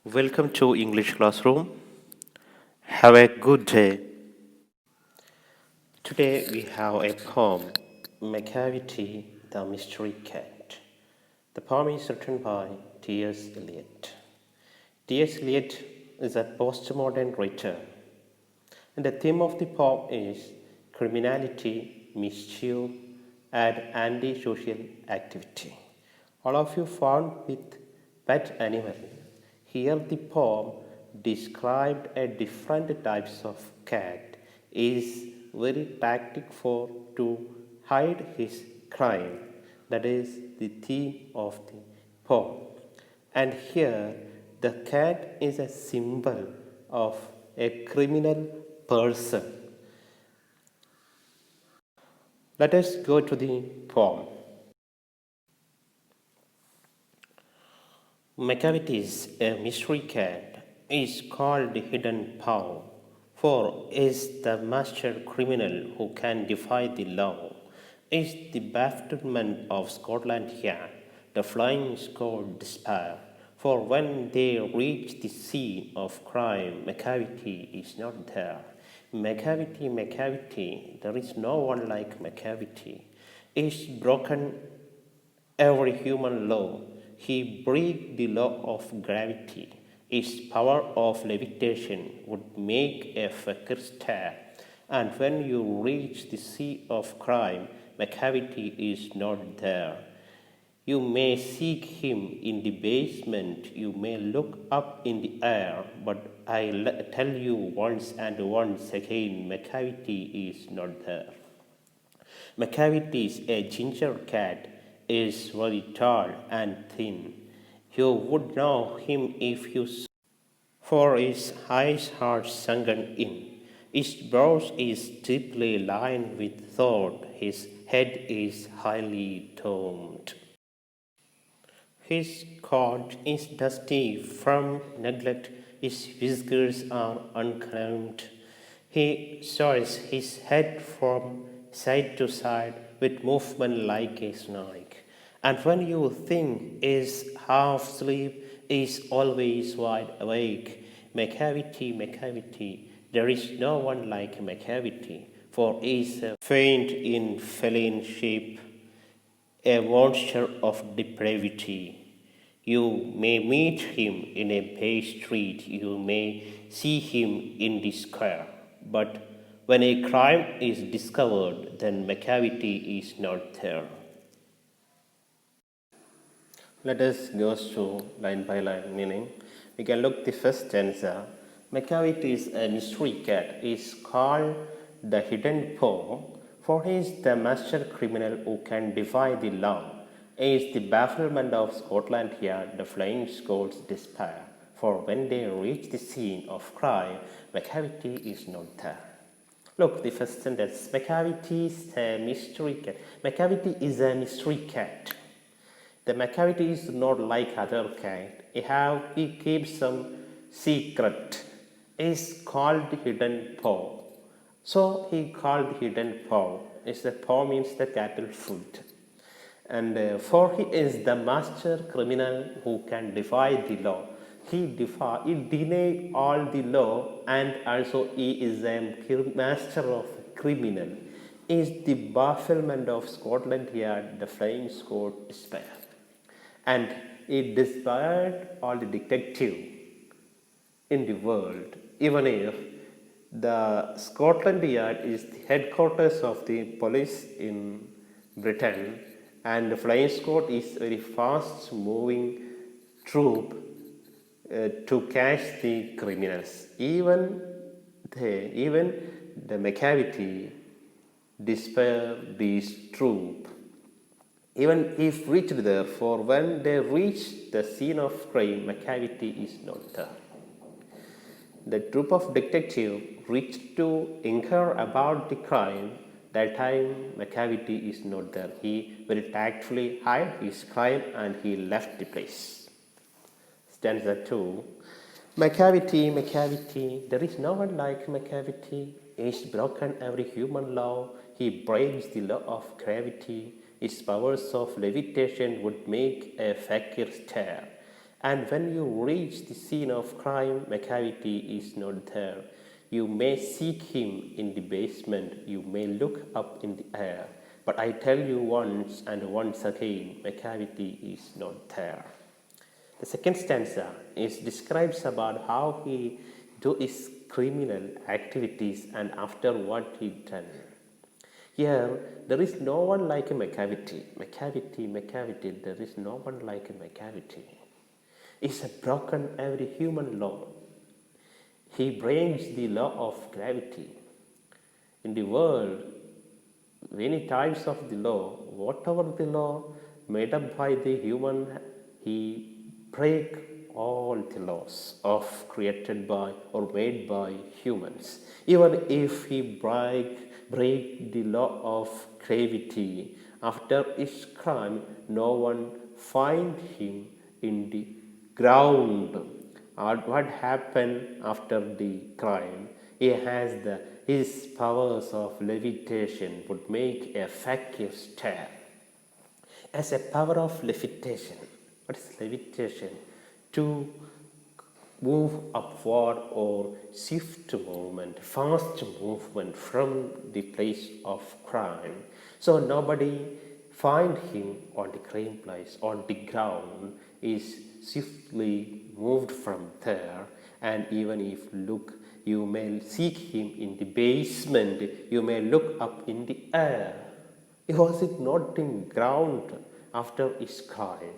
Welcome to English Classroom. Have a good day. Today we have a poem, Macavity, the Mystery Cat. The poem is written by T.S. Eliot. T.S. Eliot is a postmodern writer, and the theme of the poem is criminality, mischief, and antisocial activity. All of you found with pet animal. Here the poem described a different types of cat is very tactic for to hide his crime. That is the theme of the poem. And here the cat is a symbol of a criminal person. Let us go to the poem. Macavity's a mystery cat is called the hidden paw, for is the master criminal who can defy the law, is the bafflement of Scotland Yard, the flying squad despair. For when they reach the scene of crime, Macavity is not there. Macavity, Macavity, there is no one like Macavity. Is broken every human law. He break the law of gravity. His power of levitation would make a fakir stare. And when you reach the sea of crime, Macavity is not there. You may seek him in the basement, you may look up in the air, but I tell you once and once again, Macavity is not there. Macavity is a ginger cat, is very tall and thin. You would know him if you saw, for his eyes are sunken in. His brows is deeply lined with thought, his head is highly domed. His coat is dusty from neglect, his whiskers are unkempt. He sways his head from side to side with movement like a snake. And when you think is half asleep, is always wide awake. Macavity, Macavity, there is no one like Macavity, for he is a faint in feline shape, a monster of depravity. You may meet him in a Bay street, you may see him in the square, but when a crime is discovered, then Macavity is not there. Let us go through line by line meaning. We can look the first stanza. Macavity is a mystery cat, is called the hidden paw, for he is the master criminal who can defy the law. He is the bafflement of Scotland Yard, the flying squad's despair. For when they reach the scene of crime, Macavity is not there. Look, the first sentence. Macavity is a mystery cat. Macavity is a mystery cat. The Macavity is not like other cat. He keeps some secret. Is called hidden paw. So he called hidden paw. The paw means the cattle food. And for he is the master criminal who can defy the law. He deny all the law, and also he is a master of criminal. He is the bafflement of Scotland Yard, the flying squad despair. And it despaired all the detective in the world, even if the Scotland Yard is the headquarters of the police in Britain, and the flying squad is very fast moving troop to catch the criminals. Even the Macavity despair this troop. Even if reached there, for when they reach the scene of crime, Macavity is not there. The troop of detectives reached to inquire about the crime. That time, Macavity is not there. He very tactfully hid his crime and he left the place. Stanza 2. Macavity, Macavity, there is no one like Macavity. He has broken every human law. He breaks the law of gravity. His powers of levitation would make a fakir stare. And when you reach the scene of crime, Macavity is not there. You may seek him in the basement, you may look up in the air, but I tell you once and once again, Macavity is not there. The second stanza describes about how he do his criminal activities and after what he done. Here, there is no one like a Macavity. Macavity, there is no one like a Macavity. He's broken every human law. He breaks the law of gravity. In the world, many types of the law, whatever the law made up by the human, he break all the laws of created by or made by humans. Even if he break the law of gravity, after his crime, no one find him in the ground. What happened after the crime? He has his powers of levitation would make a vacuum stare. As a power of levitation, what is levitation? To move upward or swift movement, fast movement from the place of crime. So nobody find him on the crime place, on the ground, is swiftly moved from there. And even if look, you may seek him in the basement, you may look up in the air. Was it not in ground after his crime?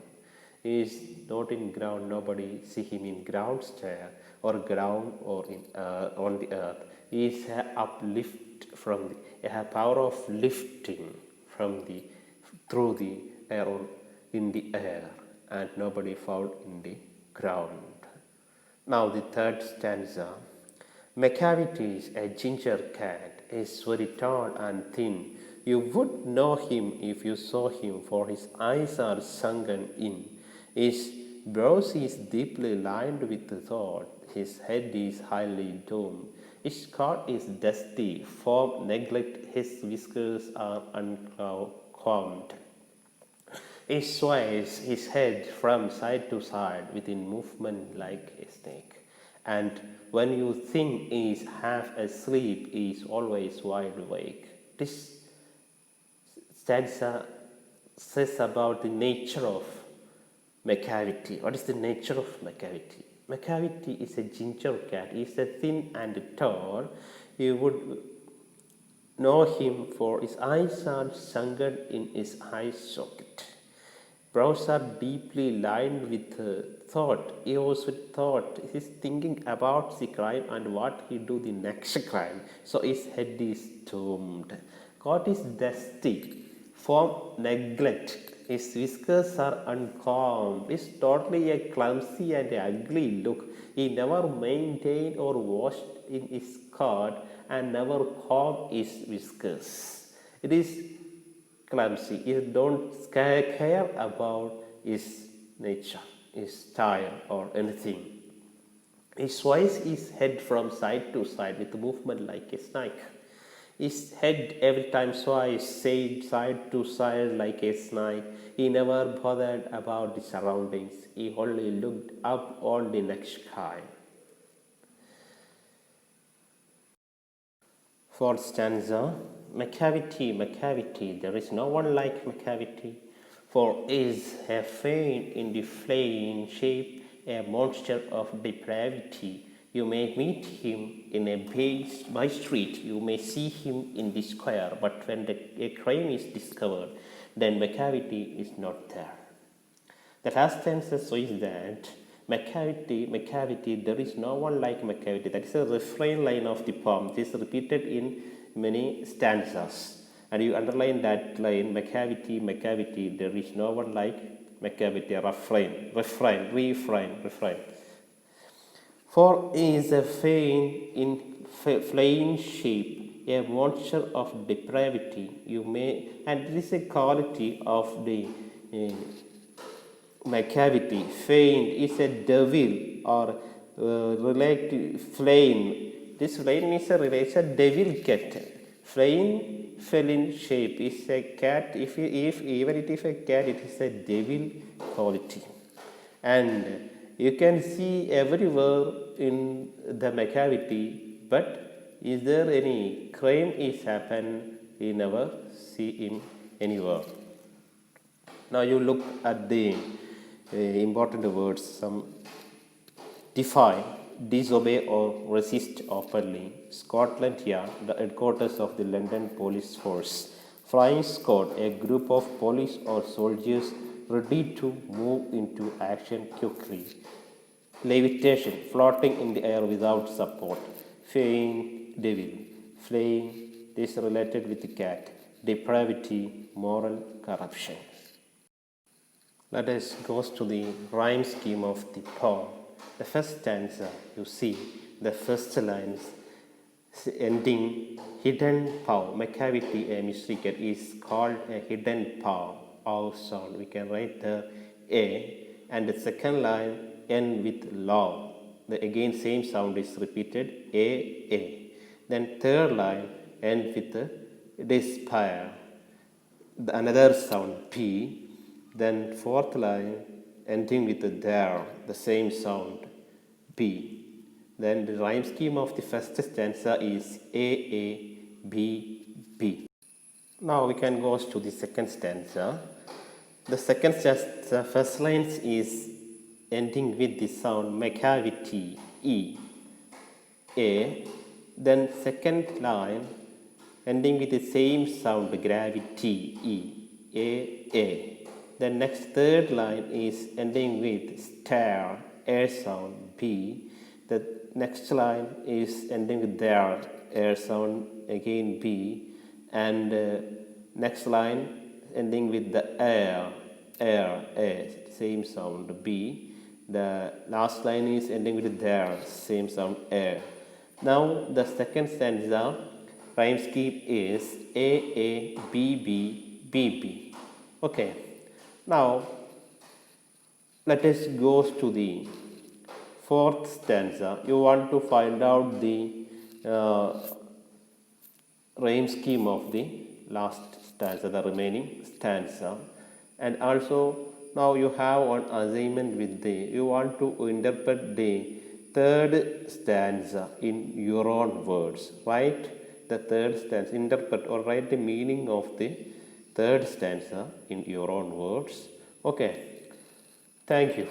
He is not in ground, nobody see him in ground stair or ground or in on the earth. He is uplift from a power of lifting from the through the air or in the air, and nobody found in the ground. Now the third stanza. Macavity is a ginger cat, is very tall and thin. You would know him if you saw him, for his eyes are sunken in. His brows is deeply lined with thought, his head is highly domed. His coat is dusty, from neglect his whiskers are uncombed. He sways his head from side to side within movement like a snake. And when you think he is half asleep, he is always wide awake. This stanza says about the nature of Macavity. What is the nature of Macavity? Macavity is a ginger cat. He is a thin and tall. You would know him for his eyes are sunken in his eye socket. Brows are deeply lined with thought. He was with thought. He is thinking about the crime and what he do the next crime. So his head is domed. Coat is dusty from neglect. His whiskers are uncombed. He is totally a clumsy and ugly look. He never maintained or washed in his coat and never combed his whiskers. It is clumsy. He don't care about his nature, his style or anything. He sways his head from side to side with movement like a snake. His head every time sways side to side like a snake. He never bothered about the surroundings. He only looked up on the next sky. Fourth stanza. Macavity, there is no one like Macavity, for is a fiend in the flame shape, a monster of depravity. You may meet him in a by street, you may see him in the square, but when a crime is discovered, then Macavity is not there. The last stanza says that Macavity, there is no one like Macavity. That is a refrain line of the poem. It is repeated in many stanzas. And you underline that line, Macavity, there is no one like Macavity. Refrain. For he is a fiend in flame shape, a monster of depravity. And this is a quality of the Macavity. Fiend is a devil or related flame. This flame is a relation devil cat. Flame felin shape is a cat. If even it is a cat, it is a devil quality. And you can see everywhere in the Macavity, but is there any crime is happen? We never see in anywhere. Now you look at the important words, some defy, disobey or resist openly. Scotland Yard, the headquarters of the London Police Force. Flying squad, a group of police or soldiers ready to move into action quickly. Levitation, floating in the air without support. Flying devil, flying, this related with the cat. Depravity, moral corruption. Let us go to the rhyme scheme of the poem. The first stanza, you see, the first lines ending hidden power. Macavity, a musical, is called a hidden power. Our sound, we can write the A, and the second line end with law. The again same sound is repeated, A. Then third line end with despair. Another sound P. Then fourth line ending with there, the same sound B. Then the rhyme scheme of the first stanza is A, B. Now we can go to the second stanza. The second stanza, first line is ending with the sound Macavity, E, A. Then second line ending with the same sound gravity, E, A. The next third line is ending with star, air sound, B. The next line is ending with there, air sound, again B. And next line ending with the air, same sound, B. The last line is ending with there, same sound, air. Now the second stanza rhyme scheme is A, B. Okay. Now, let us go to the fourth stanza. You want to find out the rhyme scheme of the last stanza, the remaining stanza. And also, now you have one assignment with the, you want to interpret the third stanza in your own words. Write the third stanza, interpret or write the meaning of the third stanza in your own words. Okay, thank you.